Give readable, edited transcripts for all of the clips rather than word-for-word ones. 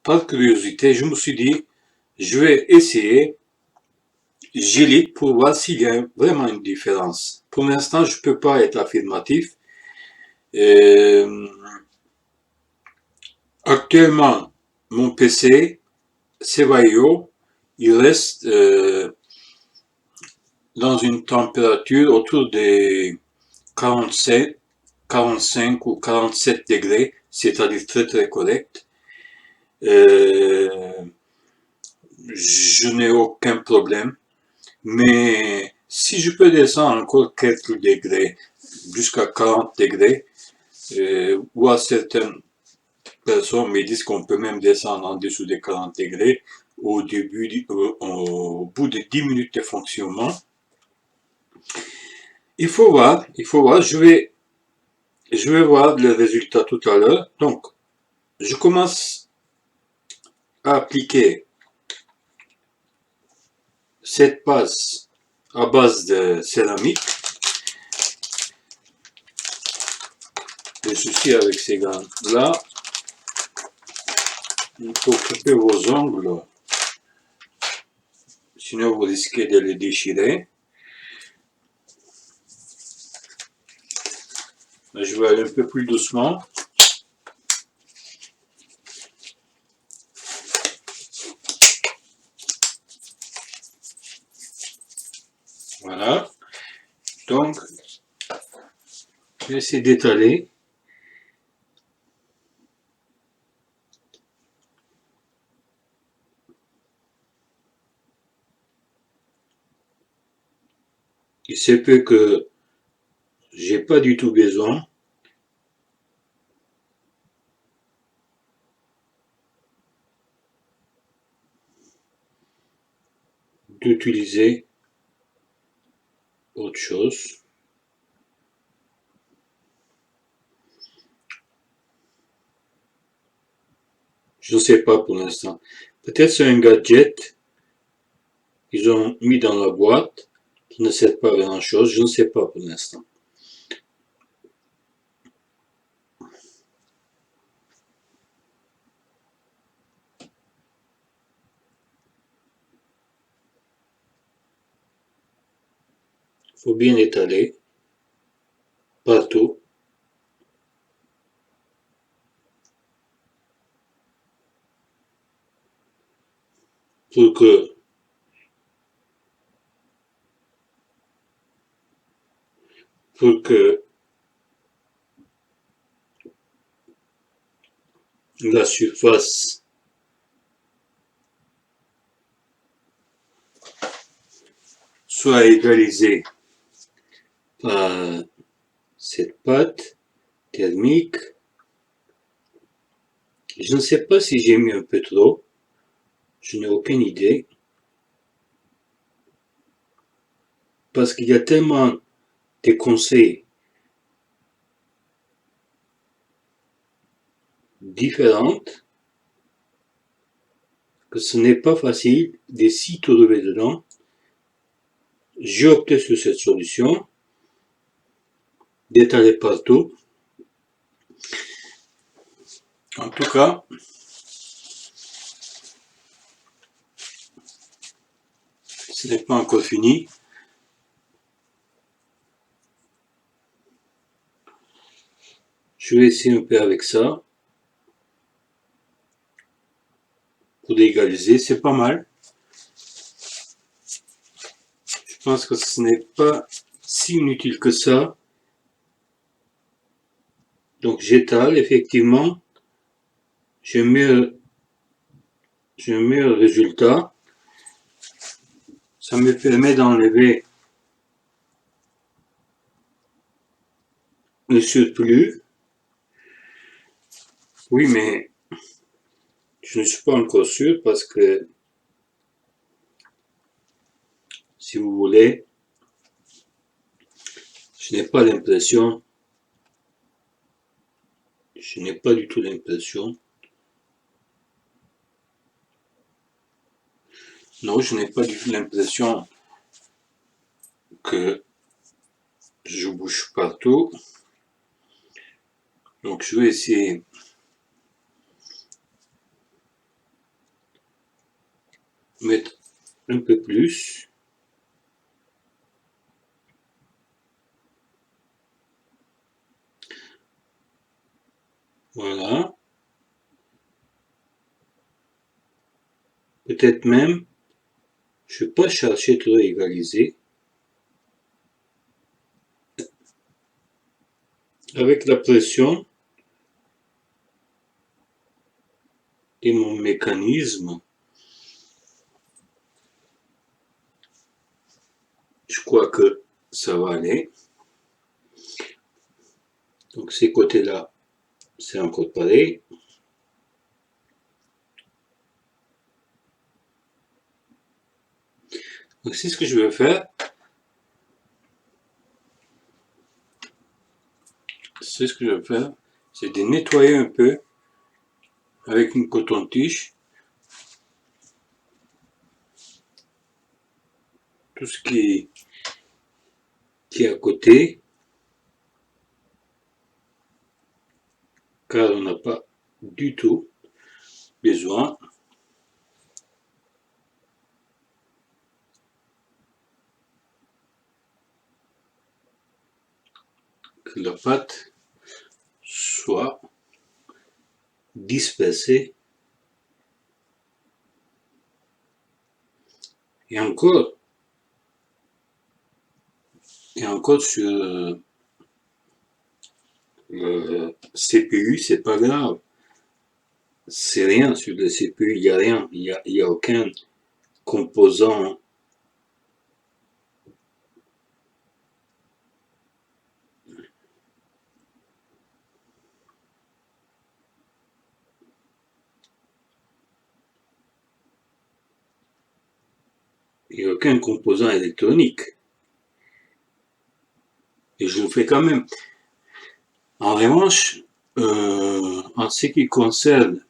par curiosité, je me suis dit, je vais essayer Gilite pour voir s'il y a vraiment une différence. Pour l'instant, je ne peux pas être affirmatif. Euh, Actuellement, mon PC, Sevaio, il reste dans une température autour des 47, 45 ou 47 degrés, c'est-à-dire très très correct. Euh, je n'ai aucun problème, mais si je peux descendre encore quelques degrés, jusqu'à 40 degrés, ou à certaines personnes me disent qu'on peut même descendre en dessous des 40 degrés au bout de 10 minutes de fonctionnement. Il faut voir, je vais voir le résultat tout à l'heure. Donc, je commence à appliquer cette passe à base de céramique. Le souci avec ces gants-là, il faut couper vos ongles, sinon vous risquez de les déchirer. Je vais aller un peu plus doucement. Voilà. Donc, je vais essayer d'étaler. Il se peut que j'ai pas du tout besoin d'utiliser autre chose. Je ne sais pas pour l'instant. Peut-être c'est un gadget qu'ils ont mis dans la boîte qui ne sert pas à grand chose. Je ne sais pas pour l'instant. Il faut bien étaler partout. Pour que la surface soit égalisée par cette pâte thermique. Je ne sais pas si j'ai mis un peu trop. Je n'ai aucune idée. Parce qu'il y a tellement de conseils différents que ce n'est pas facile de s'y trouver dedans. J'ai opté sur cette solution d'étaler partout. En tout cas, ce n'est pas encore fini. Je vais essayer un peu avec ça pour égaliser. C'est pas mal. Je pense que ce n'est pas si inutile que ça. Donc j'étale, effectivement. J'ai un meilleur résultat. Ça me permet d'enlever le surplus. Oui, mais je ne suis pas encore sûr parce que, si vous voulez, je n'ai pas l'impression, je n'ai pas du tout l'impression. Non, je n'ai pas du tout l'impression que je bouge partout. Donc je vais essayer mettre un peu plus. Voilà. Peut-être même, je ne vais pas chercher trop égaliser. Avec la pression et mon mécanisme, je crois que ça va aller. Donc ces côtés-là, c'est encore pareil. Donc c'est ce que je vais faire. C'est ce que je vais faire, c'est de nettoyer un peu avec une coton-tige tout ce qui est à côté, car on n'a pas du tout besoin. Que la pâte soit dispersée. Et encore sur le CPU, c'est pas grave. C'est rien sur le CPU, il n'y a rien, il y a aucun composant. Il n'y a aucun composant électronique. Et je le fais quand même. En revanche, en ce qui concerne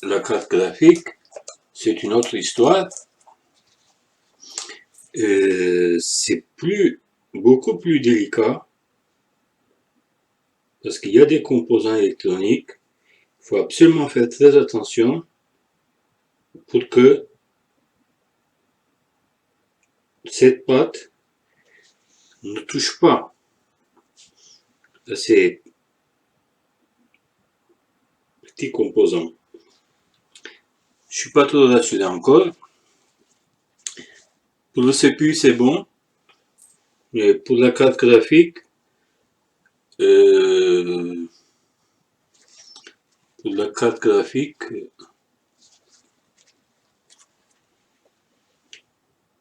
la carte graphique, c'est une autre histoire. C'est beaucoup plus délicat parce qu'il y a des composants électroniques. Il faut absolument faire très attention pour que cette pâte ne touche pas à ces petits composants. Je suis pas trop rassuré encore. Pour le CPU, c'est bon. Mais pour la carte graphique, euh, pour la carte graphique,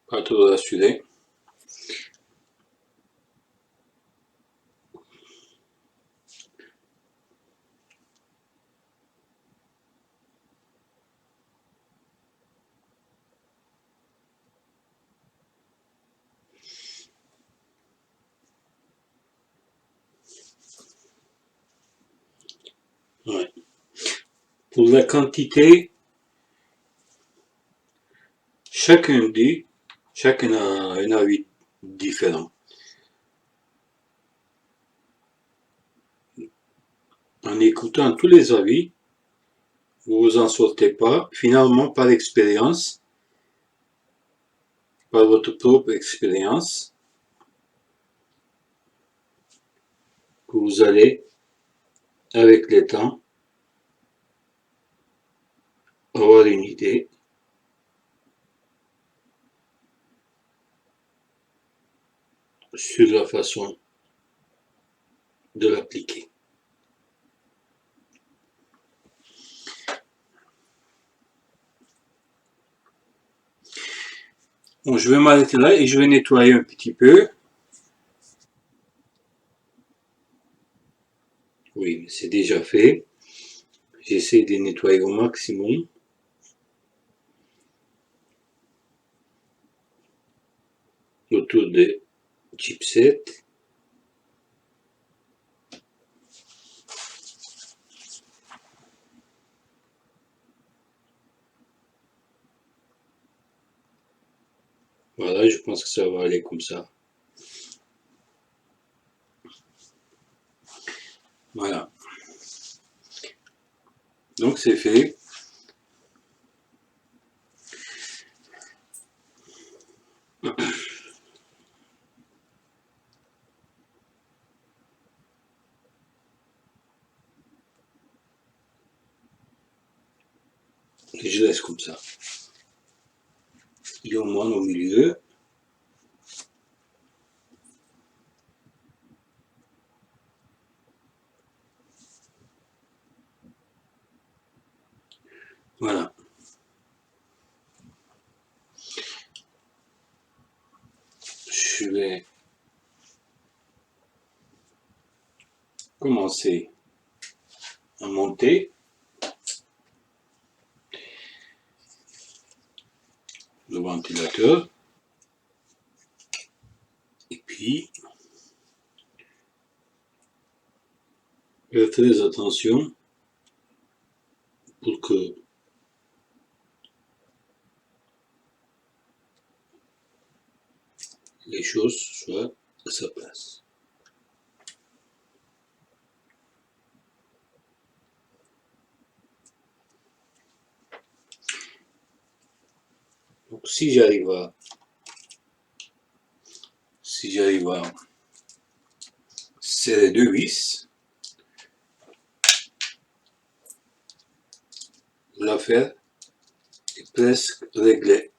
pas trop rassuré. Ouais. Pour la quantité, chacun a un avis différent. En écoutant tous les avis, vous vous en sortez pas. Finalement, par expérience, par votre propre expérience, vous allez, avec le temps, avoir une idée sur la façon de l'appliquer. Bon, je vais m'arrêter là et je vais nettoyer un petit peu. Oui, c'est déjà fait. J'essaie de nettoyer au maximum. Autour des chipsets. Voilà, je pense que ça va aller comme ça. Voilà. Donc c'est fait. Et je laisse comme ça. Il est au moins au milieu. Voilà. Je vais commencer à monter le ventilateur. Et puis, faites très attention pour que les choses soient à sa place. Donc si j'arrive à serrer deux vis, l'affaire est presque réglée.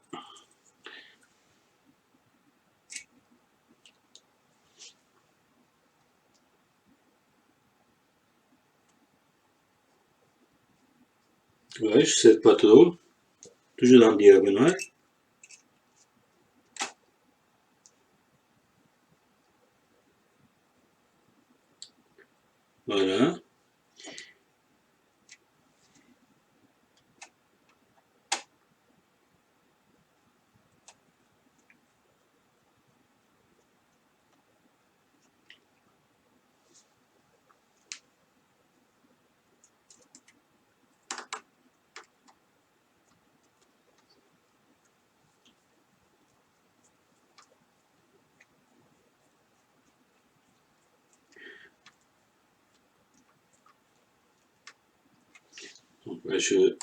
Ouais, je ne serre pas trop, toujours en diagonale. Voilà. Donc là, je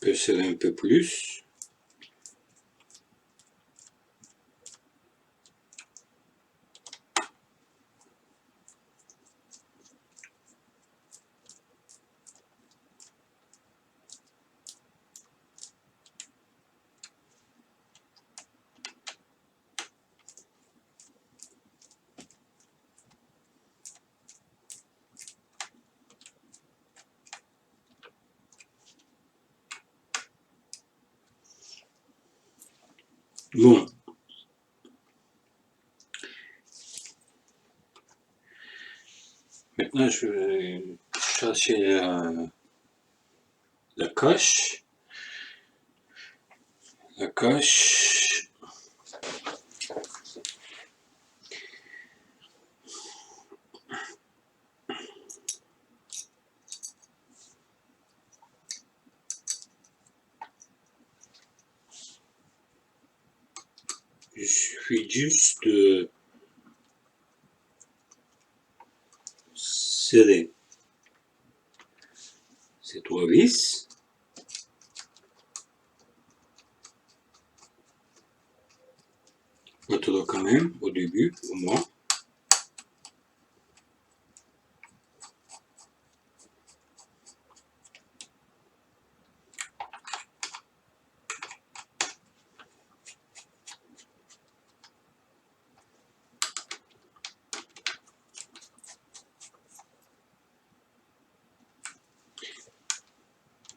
peux serrer un peu plus. Bon. Maintenant, je vais chercher la cache. La cache. Il suffit juste de serrer ces trois vis. Pas trop quand même, au début, au moins.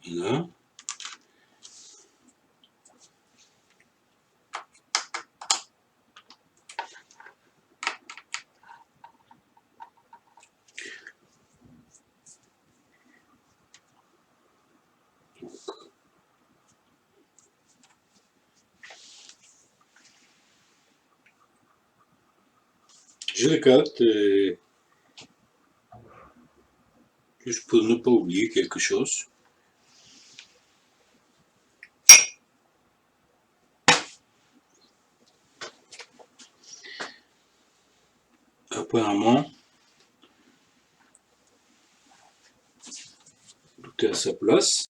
Voilà. Je regarde juste pour ne pas oublier quelque chose. Apparemment, tout est à sa place.